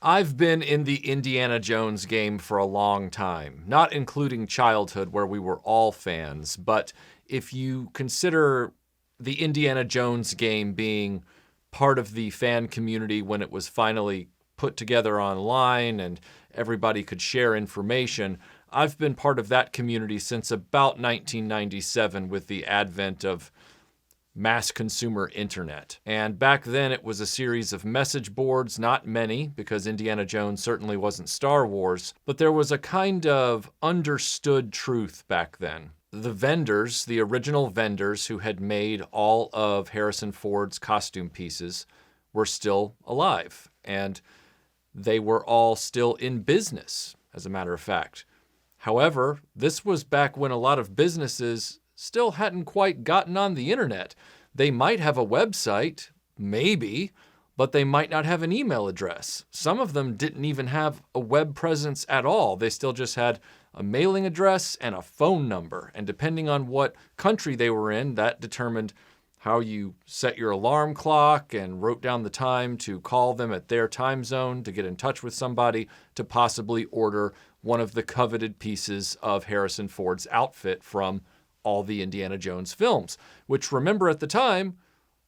I've been in the Indiana Jones game for a long time, not including childhood where we were all fans, but if you consider the Indiana Jones game being part of the fan community when it was finally put together online and everybody could share information, I've been part of that community since about 1997 with the advent of mass consumer internet. And back then it was a series of message boards, not many, because Indiana Jones certainly wasn't Star Wars, but there was a kind of understood truth back then. The vendors, the original vendors who had made all of Harrison Ford's costume pieces, were still alive, and they were all still in business, as a matter of fact. However, this was back when a lot of businesses still hadn't quite gotten on the internet. They might have a website, maybe, but they might not have an email address. Some of them didn't even have a web presence at all. They still just had a mailing address and a phone number. And depending on what country they were in, that determined how you set your alarm clock and wrote down the time to call them at their time zone to get in touch with somebody to possibly order one of the coveted pieces of Harrison Ford's outfit from all the Indiana Jones films, which, remember, at the time,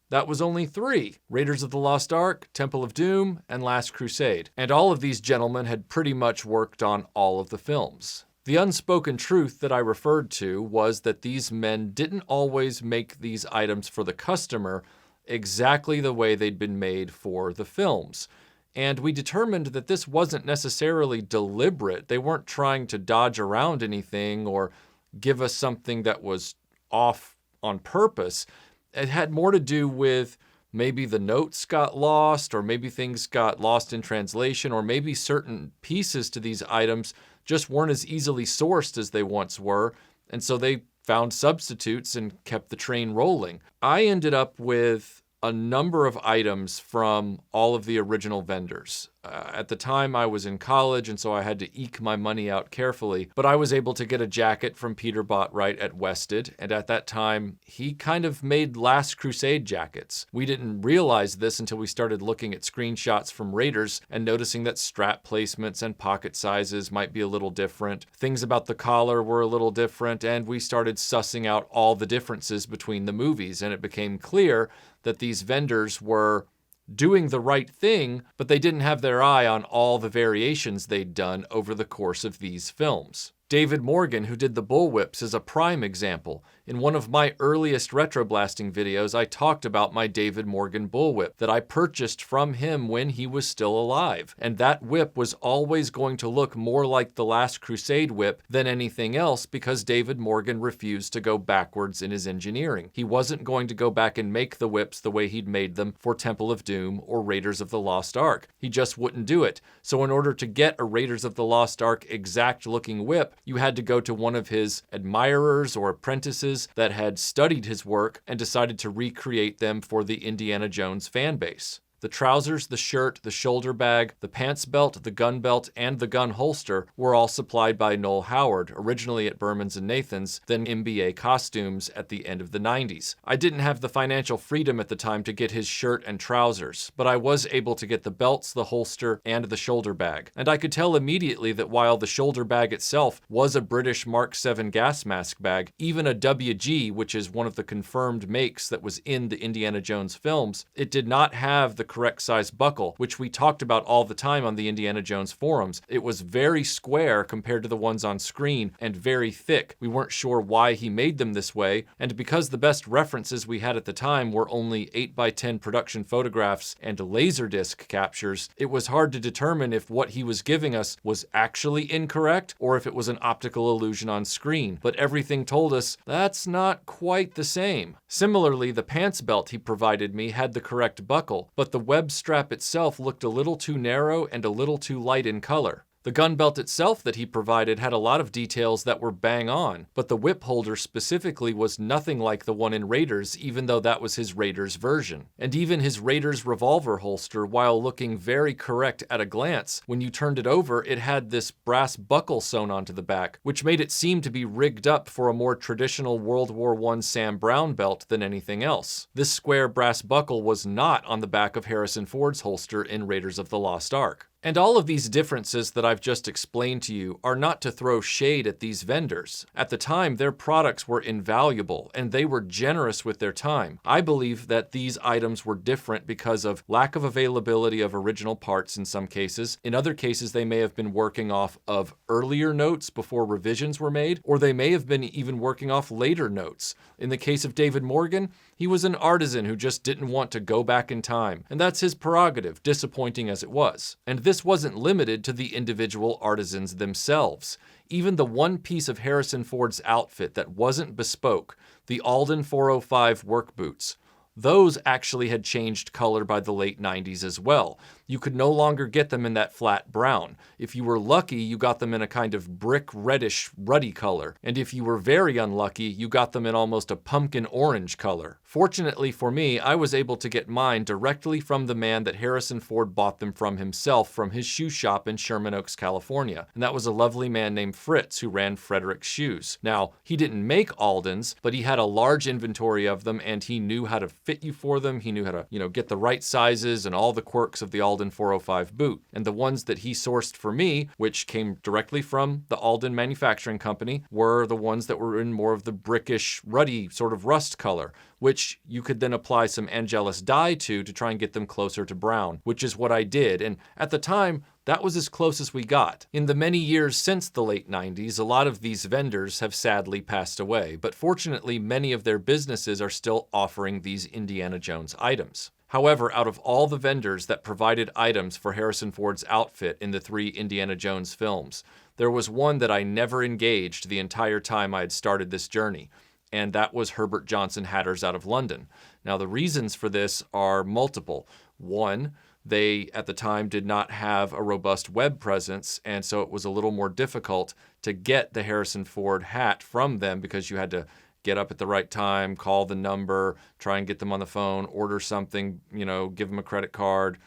that was only 3: Raiders of the Lost Ark, Temple of Doom, and Last Crusade. And all of these gentlemen had pretty much worked on all of the films. The unspoken truth that I referred to was that these men didn't always make these items for the customer exactly the way they'd been made for the films. And we determined that this wasn't necessarily deliberate. They weren't trying to dodge around anything or give us something that was off on purpose. It had more to do with maybe the notes got lost, or maybe things got lost in translation, or maybe certain pieces to these items just weren't as easily sourced as they once were, and so they found substitutes and kept the train rolling. I ended up with a number of items from all of the original vendors. At the time, I was in college, and so I had to eke my money out carefully, but I was able to get a jacket from Peter Bottwright at Wested, and at that time, he kind of made Last Crusade jackets. We didn't realize this until we started looking at screenshots from Raiders and noticing that strap placements and pocket sizes might be a little different. Things about the collar were a little different, and we started sussing out all the differences between the movies, and it became clear that these vendors were doing the right thing, but they didn't have their eye on all the variations they'd done over the course of these films. David Morgan, who did the bullwhips, is a prime example. In one of my earliest RetroBlasting videos, I talked about my David Morgan bullwhip that I purchased from him when he was still alive. And that whip was always going to look more like the Last Crusade whip than anything else because David Morgan refused to go backwards in his engineering. He wasn't going to go back and make the whips the way he'd made them for Temple of Doom or Raiders of the Lost Ark. He just wouldn't do it. So in order to get a Raiders of the Lost Ark exact looking whip, you had to go to one of his admirers or apprentices that had studied his work and decided to recreate them for the Indiana Jones fan base. The trousers, the shirt, the shoulder bag, the pants belt, the gun belt, and the gun holster were all supplied by Noel Howard, originally at Berman's and Nathan's, then MBA Costumes at the end of the 90s. I didn't have the financial freedom at the time to get his shirt and trousers, but I was able to get the belts, the holster, and the shoulder bag. And I could tell immediately that while the shoulder bag itself was a British Mark VII gas mask bag, even a WG, which is one of the confirmed makes that was in the Indiana Jones films, it did not have the correct size buckle, which we talked about all the time on the Indiana Jones forums. It was very square compared to the ones on screen and very thick. We weren't sure why he made them this way, and because the best references we had at the time were only 8x10 production photographs and Laserdisc captures, it was hard to determine if what he was giving us was actually incorrect or if it was an optical illusion on screen. But everything told us that's not quite the same. Similarly, the pants belt he provided me had the correct buckle, but the web strap itself looked a little too narrow and a little too light in color. The gun belt itself that he provided had a lot of details that were bang on, but the whip holder specifically was nothing like the one in Raiders, even though that was his Raiders version. And even his Raiders revolver holster, while looking very correct at a glance, when you turned it over, it had this brass buckle sewn onto the back, which made it seem to be rigged up for a more traditional World War I Sam Brown belt than anything else. This square brass buckle was not on the back of Harrison Ford's holster in Raiders of the Lost Ark. And all of these differences that I've just explained to you are not to throw shade at these vendors. At the time, their products were invaluable, and they were generous with their time. I believe that these items were different because of lack of availability of original parts in some cases. In other cases, they may have been working off of earlier notes before revisions were made, or they may have been even working off later notes. In the case of David Morgan, he was an artisan who just didn't want to go back in time, and that's his prerogative, disappointing as it was. And this wasn't limited to the individual artisans themselves. Even the one piece of Harrison Ford's outfit that wasn't bespoke, the Alden 405 work boots, those actually had changed color by the late 90s as well. You could no longer get them in that flat brown. If you were lucky, you got them in a kind of brick reddish ruddy color. And if you were very unlucky, you got them in almost a pumpkin orange color. Fortunately for me, I was able to get mine directly from the man that Harrison Ford bought them from himself from his shoe shop in Sherman Oaks, California. And that was a lovely man named Fritz who ran Frederick's Shoes. Now, he didn't make Aldens, but he had a large inventory of them and he knew how to fit you for them. He knew how to, get the right sizes and all the quirks of the Alden 405 boot. And the ones that he sourced for me, which came directly from the Alden Manufacturing Company, were the ones that were in more of the brickish, ruddy sort of rust color, which you could then apply some Angelus dye to try and get them closer to brown, which is what I did. And at the time, that was as close as we got. In the many years since the late 90s, a lot of these vendors have sadly passed away, but fortunately many of their businesses are still offering these Indiana Jones items. However, out of all the vendors that provided items for Harrison Ford's outfit in the 3 Indiana Jones films, there was one that I never engaged the entire time I had started this journey, and that was Herbert Johnson Hatters out of London. Now, the reasons for this are multiple. One, they, at the time, did not have a robust web presence, and so it was a little more difficult to get the Harrison Ford hat from them because you had to get up at the right time, call the number, try and get them on the phone, order something, give them a credit card.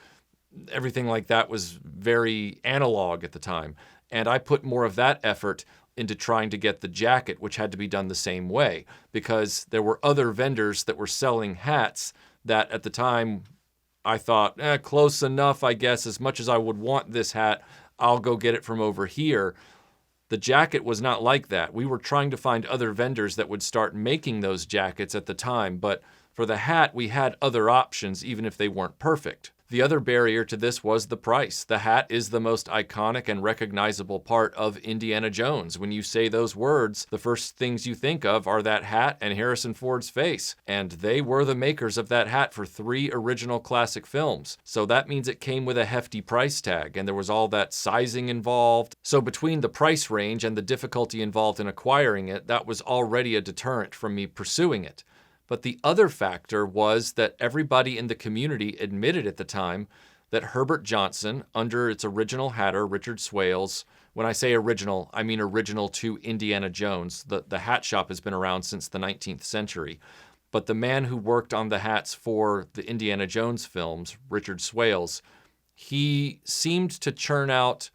Everything like that was very analog at the time. And I put more of that effort into trying to get the jacket, which had to be done the same way, because there were other vendors that were selling hats that at the time I thought, close enough, I guess. As much as I would want this hat, I'll go get it from over here. The jacket was not like that. We were trying to find other vendors that would start making those jackets at the time, but for the hat, we had other options, even if they weren't perfect. The other barrier to this was the price. The hat is the most iconic and recognizable part of Indiana Jones. When you say those words, the first things you think of are that hat and Harrison Ford's face. And they were the makers of that hat for 3 original classic films. So that means it came with a hefty price tag, and there was all that sizing involved. So between the price range and the difficulty involved in acquiring it, that was already a deterrent from me pursuing it. But the other factor was that everybody in the community admitted at the time that Herbert Johnson, under its original hatter, Richard Swales, when I say original, I mean original to Indiana Jones. The hat shop has been around since the 19th century. But the man who worked on the hats for the Indiana Jones films, Richard Swales, he seemed to churn out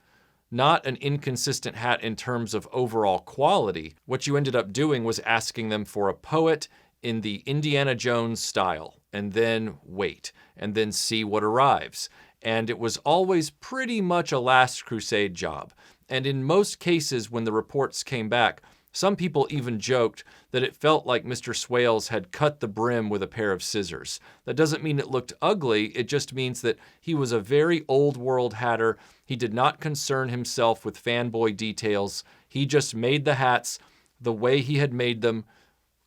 not an inconsistent hat in terms of overall quality. What you ended up doing was asking them for a poet in the Indiana Jones style, and then wait, and then see what arrives. And it was always pretty much a Last Crusade job. And in most cases, when the reports came back, some people even joked that it felt like Mr. Swales had cut the brim with a pair of scissors. That doesn't mean it looked ugly, it just means that he was a very old-world hatter. He did not concern himself with fanboy details. He just made the hats the way he had made them,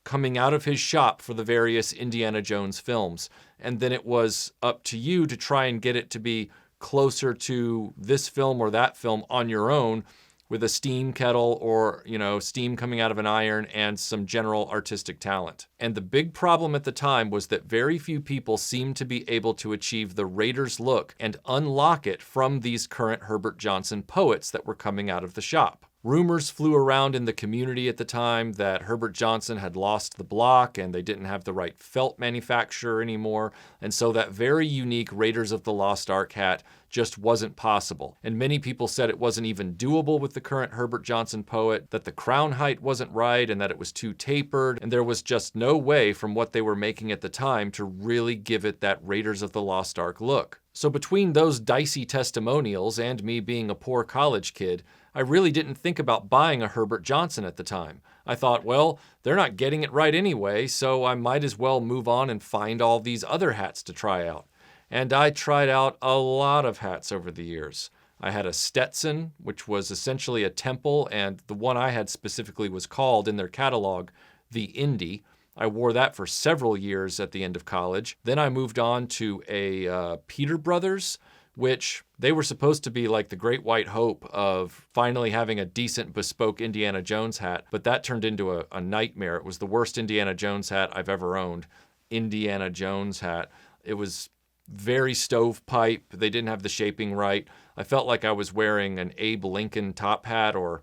coming out of his shop for the various Indiana Jones films. And then it was up to you to try and get it to be closer to this film or that film on your own with a steam kettle or, steam coming out of an iron and some general artistic talent. And the big problem at the time was that very few people seemed to be able to achieve the Raiders look and unlock it from these current Herbert Johnson poets that were coming out of the shop. Rumors flew around in the community at the time that Herbert Johnson had lost the block and they didn't have the right felt manufacturer anymore, and so that very unique Raiders of the Lost Ark hat just wasn't possible. And many people said it wasn't even doable with the current Herbert Johnson poet, that the crown height wasn't right and that it was too tapered, and there was just no way from what they were making at the time to really give it that Raiders of the Lost Ark look. So between those dicey testimonials and me being a poor college kid, I really didn't think about buying a Herbert Johnson at the time. I thought, well, they're not getting it right anyway, so I might as well move on and find all these other hats to try out. And I tried out a lot of hats over the years. I had a Stetson, which was essentially a temple, and the one I had specifically was called in their catalog the Indy. I wore that for several years at the end of college. Then I moved on to a Peter Brothers, which they were supposed to be like the great white hope of finally having a decent bespoke Indiana Jones hat, but that turned into a nightmare. It was the worst Indiana Jones hat I've ever owned. Indiana Jones hat. It was very stovepipe. They didn't have the shaping right. I felt like I was wearing an Abe Lincoln top hat or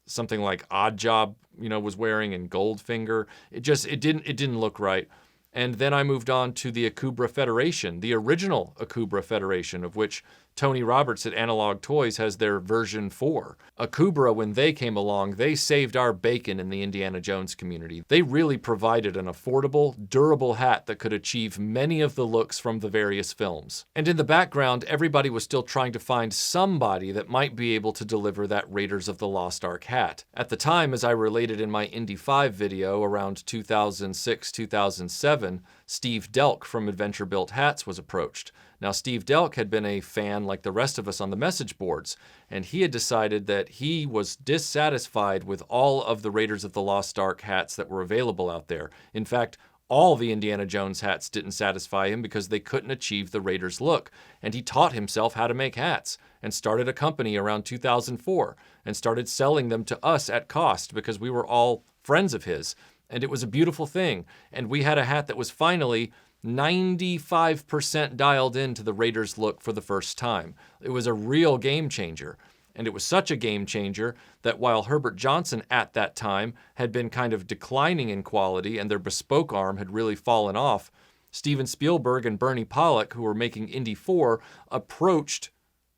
something like Odd Job, was wearing in Goldfinger. It didn't look right. And then I moved on to the Akubra Federation, the original Akubra Federation, of which Tony Roberts at Analog Toys has their version 4. Akubra, when they came along, they saved our bacon in the Indiana Jones community. They really provided an affordable, durable hat that could achieve many of the looks from the various films. And in the background, everybody was still trying to find somebody that might be able to deliver that Raiders of the Lost Ark hat. At the time, as I related in my Indy 5 video around 2006, 2007, Steve Delk from Adventure Built Hats was approached. Now, Steve Delk had been a fan like the rest of us on the message boards, and he had decided that he was dissatisfied with all of the Raiders of the Lost Ark hats that were available out there. In fact, all the Indiana Jones hats didn't satisfy him because they couldn't achieve the Raiders look, and he taught himself how to make hats and started a company around 2004 and started selling them to us at cost because we were all friends of his, and it was a beautiful thing. And we had a hat that was finally 95% dialed into the Raiders look for the first time. It was a real game changer. And it was such a game changer that while Herbert Johnson at that time had been kind of declining in quality and their bespoke arm had really fallen off, Steven Spielberg and Bernie Pollack, who were making Indy 4, approached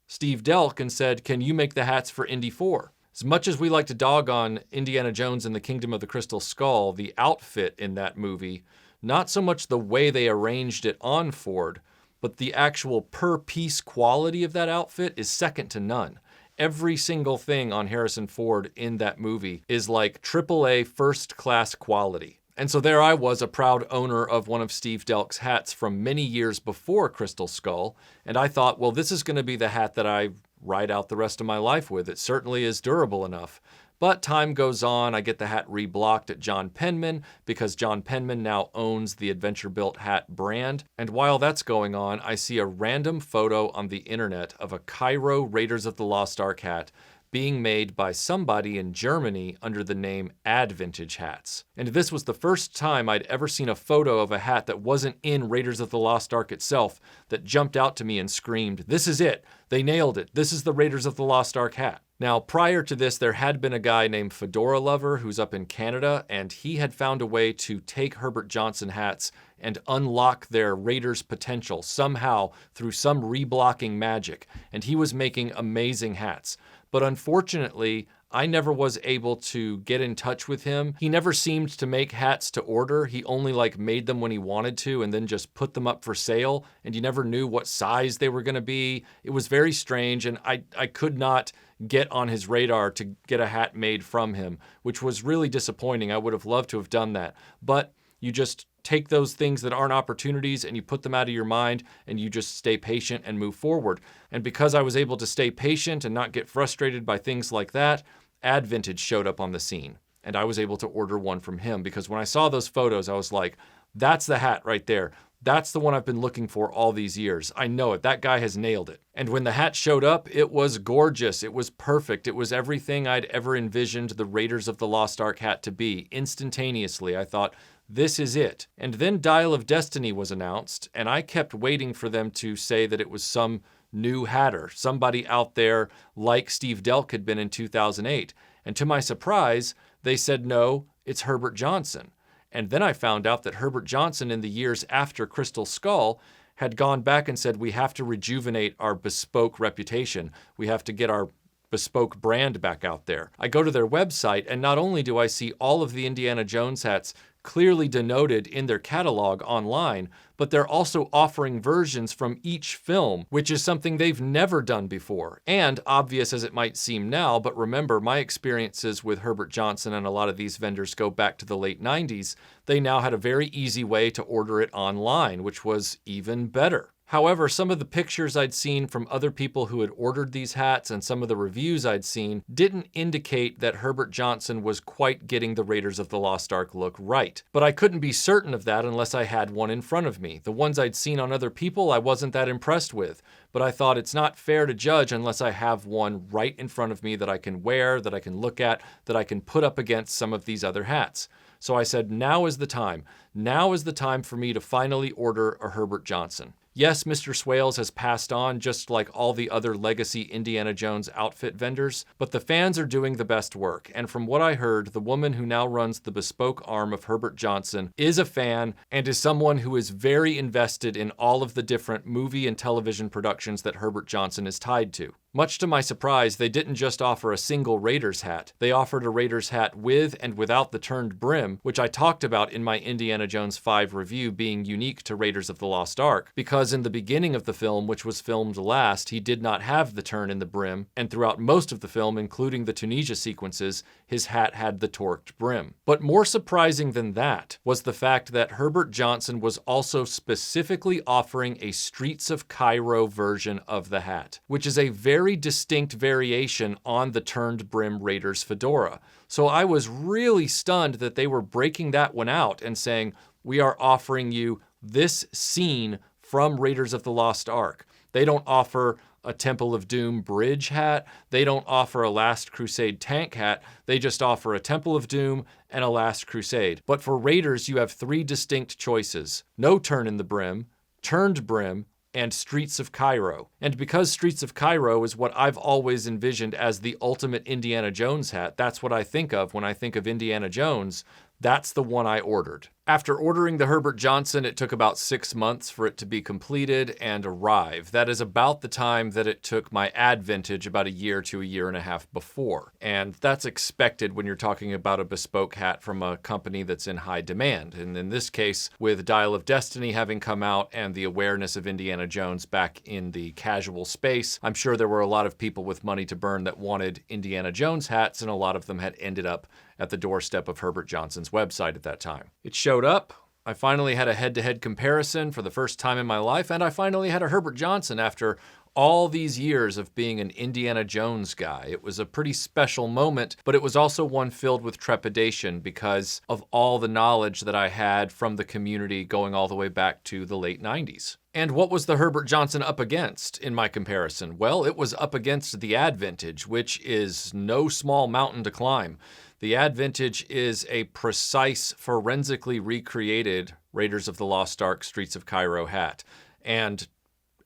Steve Delk and said, "Can you make the hats for Indy 4? As much as we like to dog on Indiana Jones and the Kingdom of the Crystal Skull, the outfit in that movie, not so much the way they arranged it on Ford, but the actual per-piece quality of that outfit is second to none. Every single thing on Harrison Ford in that movie is like AAA first-class quality." And so there I was, a proud owner of one of Steve Delk's hats from many years before Crystal Skull, and I thought, well, this is going to be the hat that I ride out the rest of my life with. It certainly is durable enough. But time goes on, I get the hat reblocked at John Penman because John Penman now owns the Adventure Built hat brand. And while that's going on, I see a random photo on the internet of a Cairo Raiders of the Lost Ark hat being made by somebody in Germany under the name Advintage hats. And this was the first time I'd ever seen a photo of a hat that wasn't in Raiders of the Lost Ark itself that jumped out to me and screamed, "This is it! They nailed it! This is the Raiders of the Lost Ark hat." Now, prior to this, there had been a guy named Fedora Lover who's up in Canada, and he had found a way to take Herbert Johnson hats and unlock their Raiders potential somehow through some reblocking magic, and he was making amazing hats. But unfortunately, I never was able to get in touch with him. He never seemed to make hats to order. He only made them when he wanted to and then just put them up for sale, and you never knew what size they were going to be. It was very strange, and I could not get on his radar to get a hat made from him, which was really disappointing. I would have loved to have done that. But you just take those things that aren't opportunities and you put them out of your mind and you just stay patient and move forward. And because I was able to stay patient and not get frustrated by things like that, Advintage showed up on the scene. And I was able to order one from him because when I saw those photos, I was like, that's the hat right there. That's the one I've been looking for all these years. I know it. That guy has nailed it. And when the hat showed up, it was gorgeous. It was perfect. It was everything I'd ever envisioned the Raiders of the Lost Ark hat to be. Instantaneously, I thought, this is it. And then Dial of Destiny was announced, and I kept waiting for them to say that it was some new hatter, somebody out there like Steve Delk had been in 2008. And to my surprise, they said, no, it's Herbert Johnson. And then I found out that Herbert Johnson, in the years after Crystal Skull, had gone back and said, we have to rejuvenate our bespoke reputation. We have to get our bespoke brand back out there. I go to their website, and not only do I see all of the Indiana Jones hats clearly denoted in their catalog online, but they're also offering versions from each film, which is something they've never done before. And obvious as it might seem now, but remember, my experiences with Herbert Johnson and a lot of these vendors go back to the late 90s. They now had a very easy way to order it online, which was even better. However, some of the pictures I'd seen from other people who had ordered these hats and some of the reviews I'd seen didn't indicate that Herbert Johnson was quite getting the Raiders of the Lost Ark look right. But I couldn't be certain of that unless I had one in front of me. The ones I'd seen on other people I wasn't that impressed with, but I thought it's not fair to judge unless I have one right in front of me that I can wear, that I can look at, that I can put up against some of these other hats. So I said, now is the time. Now is the time for me to finally order a Herbert Johnson. Yes, Mr. Swales has passed on just like all the other legacy Indiana Jones outfit vendors, but the fans are doing the best work. And from what I heard, the woman who now runs the bespoke arm of Herbert Johnson is a fan and is someone who is very invested in all of the different movie and television productions that Herbert Johnson is tied to. Much to my surprise, they didn't just offer a single Raiders hat. They offered a Raiders hat with and without the turned brim, which I talked about in my Indiana Jones 5 review being unique to Raiders of the Lost Ark, because in the beginning of the film, which was filmed last, he did not have the turn in the brim, and throughout most of the film, including the Tunisia sequences, his hat had the torqued brim. But more surprising than that was the fact that Herbert Johnson was also specifically offering a Streets of Cairo version of the hat, which is a very distinct variation on the turned brim Raiders fedora. So I was really stunned that they were breaking that one out and saying, we are offering you this scene from Raiders of the Lost Ark. They don't offer a Temple of Doom bridge hat. They don't offer a Last Crusade tank hat. They just offer a Temple of Doom and a Last Crusade. But for Raiders, you have three distinct choices: no turn in the brim, turned brim, and Streets of Cairo. And because Streets of Cairo is what I've always envisioned as the ultimate Indiana Jones hat, that's what I think of when I think of Indiana Jones, that's the one I ordered. After ordering the Herbert Johnson, it took about 6 months for it to be completed and arrive. That is about the time that it took my Advintage about a year to a year and a half before. And that's expected when you're talking about a bespoke hat from a company that's in high demand. And in this case, with Dial of Destiny having come out and the awareness of Indiana Jones back in the casual space, I'm sure there were a lot of people with money to burn that wanted Indiana Jones hats, and a lot of them had ended up at the doorstep of Herbert Johnson's website at that time. It showed up. I finally had a head-to-head comparison for the first time in my life, and I finally had a Herbert Johnson after all these years of being an Indiana Jones guy. It was a pretty special moment, but it was also one filled with trepidation because of all the knowledge that I had from the community going all the way back to the late 90s. And what was the Herbert Johnson up against in my comparison? Well, it was up against the Advintage, which is no small mountain to climb. The Advintage is a precise, forensically recreated Raiders of the Lost Ark Streets of Cairo hat. And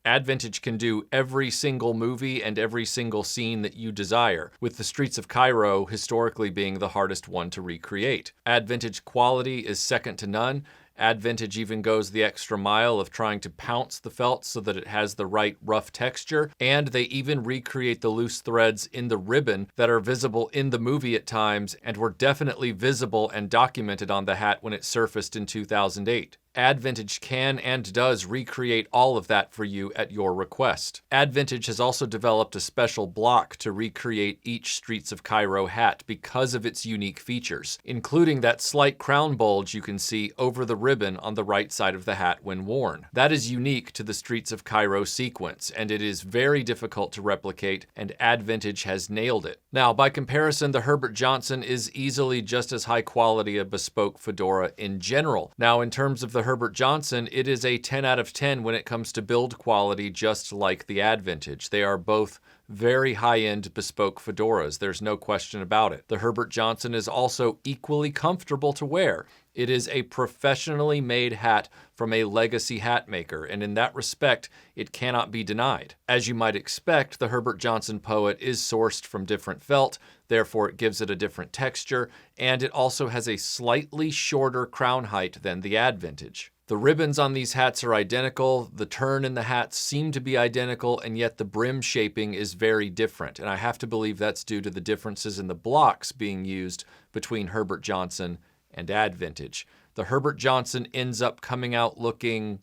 Advintage can do every single movie and every single scene that you desire, with the Streets of Cairo historically being the hardest one to recreate. Advintage quality is second to none. Advintage even goes the extra mile of trying to pounce the felt so that it has the right rough texture, and they even recreate the loose threads in the ribbon that are visible in the movie at times and were definitely visible and documented on the hat when it surfaced in 2008. Advintage can and does recreate all of that for you at your request. Advintage has also developed a special block to recreate each Streets of Cairo hat because of its unique features, including that slight crown bulge you can see over the ribbon on the right side of the hat when worn. That is unique to the Streets of Cairo sequence, and it is very difficult to replicate, and Advintage has nailed it. Now, by comparison, the Herbert Johnson is easily just as high quality a bespoke fedora in general. Now, in terms of the Herbert Johnson, it is a 10 out of 10 when it comes to build quality, just like the Advintage. They are both very high-end bespoke fedoras. There's no question about it. The Herbert Johnson is also equally comfortable to wear. It is a professionally made hat from a legacy hat maker, and in that respect, it cannot be denied. As you might expect, the Herbert Johnson Poet is sourced from different felt, therefore it gives it a different texture, and it also has a slightly shorter crown height than the Advintage. The ribbons on these hats are identical, the turn in the hats seem to be identical, and yet the brim shaping is very different, and I have to believe that's due to the differences in the blocks being used between Herbert Johnson and Advintage. the Herbert Johnson ends up coming out looking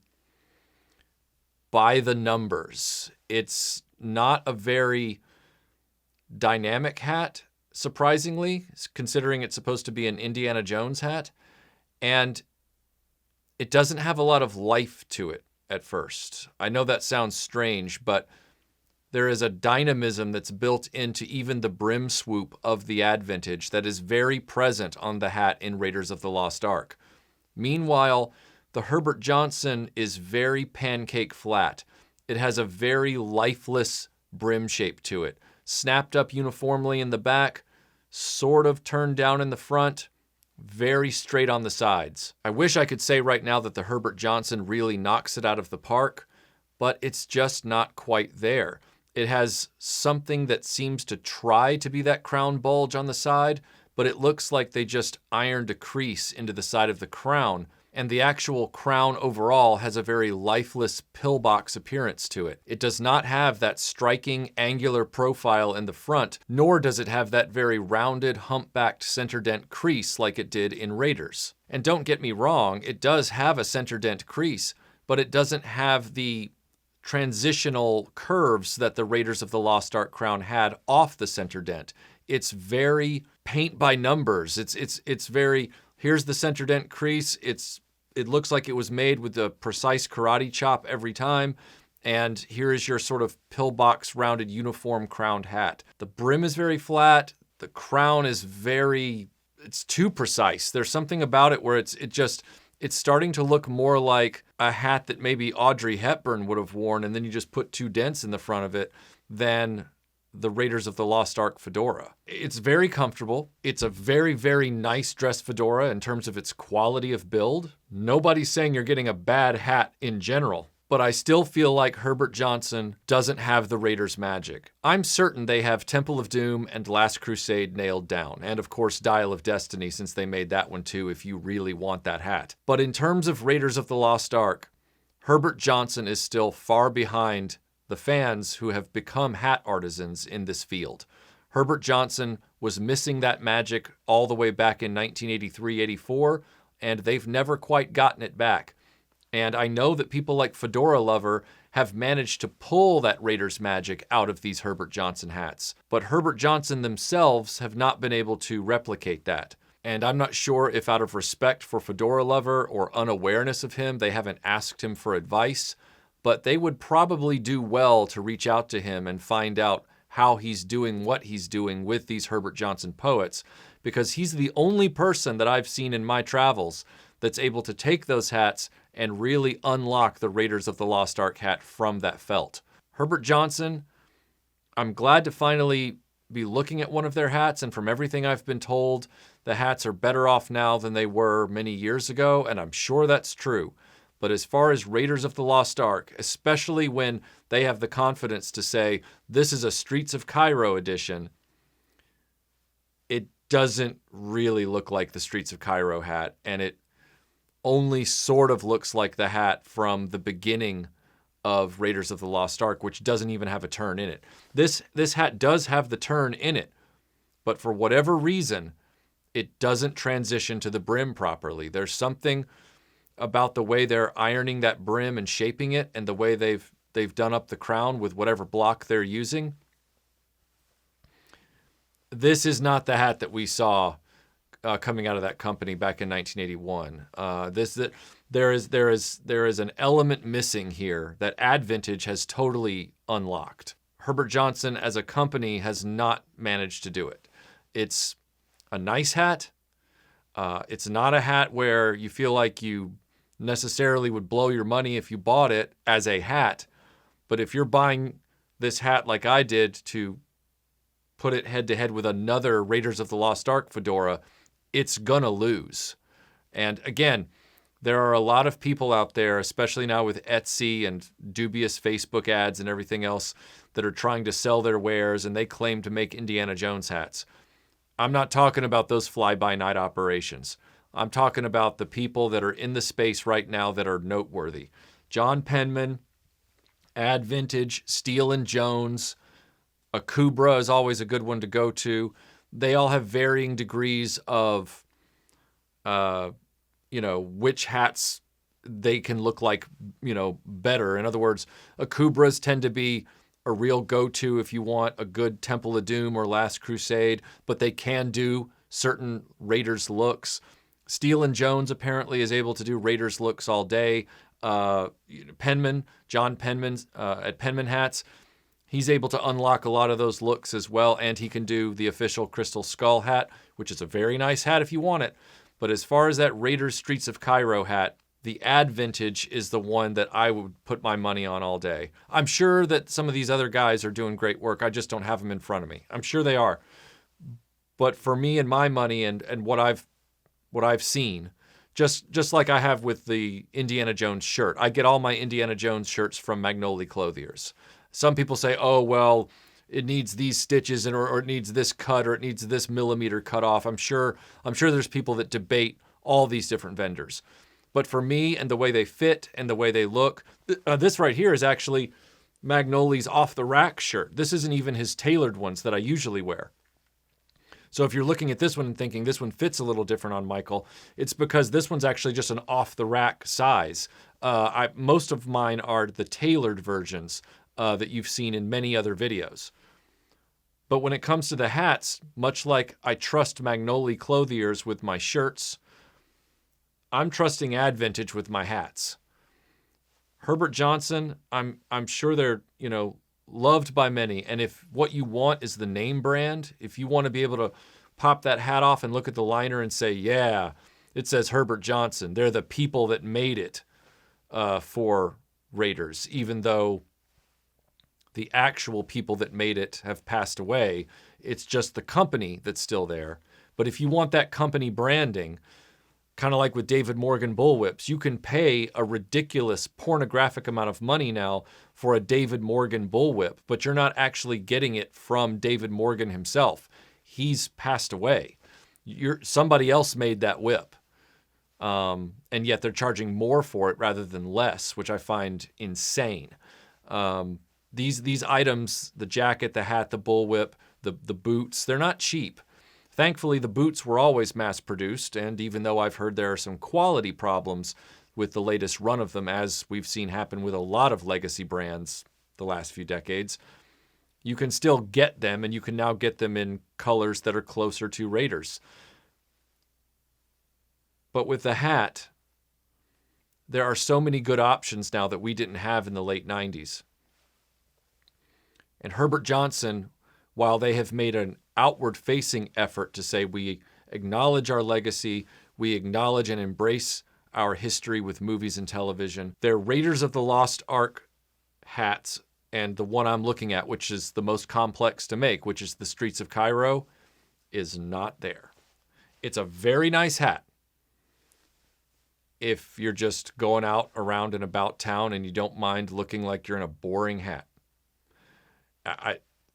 by the numbers. It's not a very dynamic hat, surprisingly, considering it's supposed to be an Indiana Jones hat. And it doesn't have a lot of life to it at first. I know that sounds strange, but there is a dynamism that's built into even the brim swoop of the Advintage that is very present on the hat in Raiders of the Lost Ark. Meanwhile, the Herbert Johnson is very pancake flat. It has a very lifeless brim shape to it. Snapped up uniformly in the back, sort of turned down in the front, very straight on the sides. I wish I could say right now that the Herbert Johnson really knocks it out of the park, but it's just not quite there. It has something that seems to try to be that crown bulge on the side, but it looks like they just ironed a crease into the side of the crown, and the actual crown overall has a very lifeless pillbox appearance to it. It does not have that striking angular profile in the front, nor does it have that very rounded, humpbacked center dent crease like it did in Raiders. And don't get me wrong, it does have a center dent crease, but it doesn't have the transitional curves that the Raiders of the Lost Ark crown had off the center dent. It's very paint by numbers. It's very, here's the center dent crease. It looks like it was made with a precise karate chop every time. And here is your sort of pillbox rounded uniform crowned hat. The brim is very flat. The crown is it's too precise. There's something about it where it's starting to look more like a hat that maybe Audrey Hepburn would have worn, and then you just put two dents in the front of it, than the Raiders of the Lost Ark fedora. It's very comfortable. It's a very, very nice dress fedora in terms of its quality of build. Nobody's saying you're getting a bad hat in general, but I still feel like Herbert Johnson doesn't have the Raiders magic. I'm certain they have Temple of Doom and Last Crusade nailed down, and of course Dial of Destiny, since they made that one too if you really want that hat. But in terms of Raiders of the Lost Ark, Herbert Johnson is still far behind the fans who have become hat artisans in this field. Herbert Johnson was missing that magic all the way back in 1983-84, and they've never quite gotten it back. And I know that people like Fedora Lover have managed to pull that Raiders magic out of these Herbert Johnson hats. But Herbert Johnson themselves have not been able to replicate that. And I'm not sure if out of respect for Fedora Lover or unawareness of him, they haven't asked him for advice. But they would probably do well to reach out to him and find out how he's doing what he's doing with these Herbert Johnson poets, because he's the only person that I've seen in my travels that's able to take those hats and really unlock the Raiders of the Lost Ark hat from that felt. Herbert Johnson, I'm glad to finally be looking at one of their hats, and from everything I've been told, the hats are better off now than they were many years ago, and I'm sure that's true. But as far as Raiders of the Lost Ark, especially when they have the confidence to say, this is a Streets of Cairo edition, it doesn't really look like the Streets of Cairo hat, and it only sort of looks like the hat from the beginning of Raiders of the Lost Ark, which doesn't even have a turn in it. This hat does have the turn in it, but for whatever reason, it doesn't transition to the brim properly. There's something about the way they're ironing that brim and shaping it, and the way they've done up the crown with whatever block they're using. This is not the hat that we saw coming out of that company back in 1981. There is an element missing here that Advintage has totally unlocked. Herbert Johnson as a company has not managed to do it. It's a nice hat. It's not a hat where you feel like you necessarily would blow your money if you bought it as a hat. But if you're buying this hat like I did to put it head to head with another Raiders of the Lost Ark fedora, it's gonna lose. And again, there are a lot of people out there, especially now with Etsy and dubious Facebook ads and everything else, that are trying to sell their wares, and they claim to make Indiana Jones hats. I'm not talking about those fly-by-night operations. I'm talking about the people that are in the space right now that are noteworthy. John Penman, Advintage, Steele & Jones, Akubra is always a good one to go to. They all have varying degrees of which hats they can look like, better. In other words, Akubras tend to be a real go-to if you want a good Temple of Doom or Last Crusade, but they can do certain Raiders looks. Steele and Jones apparently is able to do Raiders looks all day. Penman, John Penman at Penman Hats, he's able to unlock a lot of those looks as well, and he can do the official Crystal Skull hat, which is a very nice hat if you want it. But as far as that Raiders Streets of Cairo hat, the Advintage is the one that I would put my money on all day. I'm sure that some of these other guys are doing great work. I just don't have them in front of me. I'm sure they are. But for me and my money and what I've seen, just like I have with the Indiana Jones shirt, I get all my Indiana Jones shirts from Magnolia Clothiers. Some people say, oh, well, it needs these stitches or it needs this cut or it needs this millimeter cut off. I'm sure there's people that debate all these different vendors. But for me and the way they fit and the way they look, this right here is actually Magnolia's off-the-rack shirt. This isn't even his tailored ones that I usually wear. So if you're looking at this one and thinking this one fits a little different on Michael, it's because this one's actually just an off-the-rack size. Most of mine are the tailored versions that you've seen in many other videos. But when it comes to the hats, much like I trust Magnolia Clothiers with my shirts, I'm trusting Advintage with my hats. Herbert Johnson, I'm sure they're, loved by many. And if what you want is the name brand, if you want to be able to pop that hat off and look at the liner and say, yeah, it says Herbert Johnson. They're the people that made it for Raiders, even though the actual people that made it have passed away. It's just the company that's still there. But if you want that company branding, kind of like with David Morgan bullwhips, you can pay a ridiculous pornographic amount of money now for a David Morgan bullwhip, but you're not actually getting it from David Morgan himself. He's passed away. Somebody else made that whip. And yet they're charging more for it rather than less, which I find insane. These items, the jacket, the hat, the bullwhip, the boots, they're not cheap. Thankfully, the boots were always mass-produced, and even though I've heard there are some quality problems with the latest run of them, as we've seen happen with a lot of legacy brands the last few decades, you can still get them, and you can now get them in colors that are closer to Raiders. But with the hat, there are so many good options now that we didn't have in the late 90s. And Herbert Johnson, while they have made an outward-facing effort to say we acknowledge our legacy, we acknowledge and embrace our history with movies and television, their Raiders of the Lost Ark hats, and the one I'm looking at, which is the most complex to make, which is the Streets of Cairo, is not there. It's a very nice hat if you're just going out around and about town and you don't mind looking like you're in a boring hat.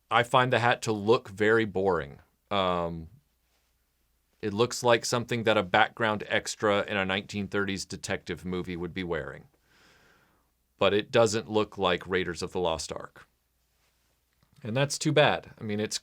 I find the hat to look very boring. It looks like something that a background extra in a 1930s detective movie would be wearing. But it doesn't look like Raiders of the Lost Ark. And that's too bad. I mean, it's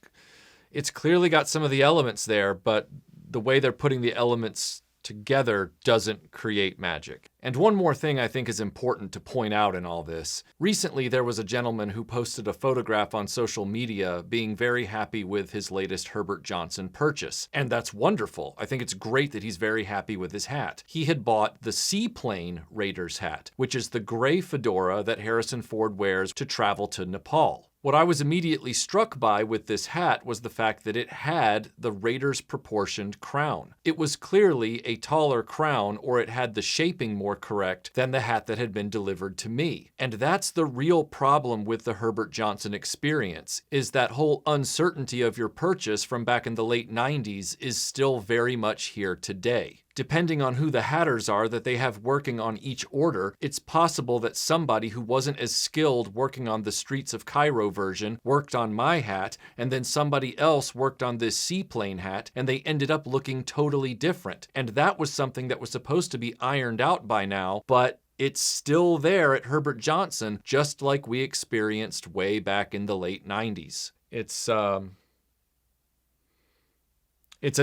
clearly got some of the elements there, but the way they're putting the elements together doesn't create magic. And one more thing I think is important to point out in all this. Recently, there was a gentleman who posted a photograph on social media being very happy with his latest Herbert Johnson purchase. And that's wonderful. I think it's great that he's very happy with his hat. He had bought the Seaplane Raiders hat, which is the gray fedora that Harrison Ford wears to travel to Nepal. What I was immediately struck by with this hat was the fact that it had the Raiders proportioned crown. It was clearly a taller crown, or it had the shaping more correct than the hat that had been delivered to me. And that's the real problem with the Herbert Johnson experience, is that whole uncertainty of your purchase from back in the late 90s is still very much here today. Depending on who the hatters are that they have working on each order, it's possible that somebody who wasn't as skilled working on the Streets of Cairo version worked on my hat, and then somebody else worked on this seaplane hat, and they ended up looking totally different. And that was something that was supposed to be ironed out by now, but it's still there at Herbert Johnson, just like we experienced way back in the late 90s. It's a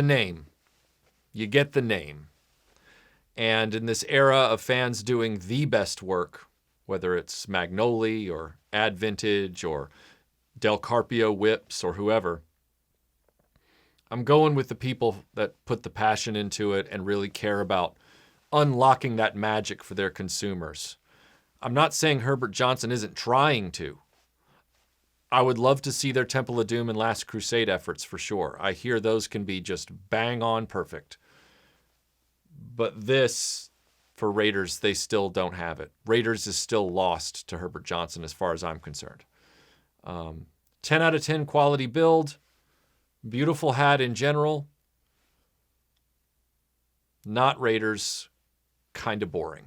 name. You get the name. And in this era of fans doing the best work, whether it's Magnoli or Advintage or Del Carpio Whips or whoever, I'm going with the people that put the passion into it and really care about unlocking that magic for their consumers. I'm not saying Herbert Johnson isn't trying to. I would love to see their Temple of Doom and Last Crusade efforts for sure. I hear those can be just bang on perfect. But this, for Raiders, they still don't have it. Raiders is still lost to Herbert Johnson as far as I'm concerned. 10 out of 10 quality build. Beautiful hat in general. Not Raiders. Kind of boring.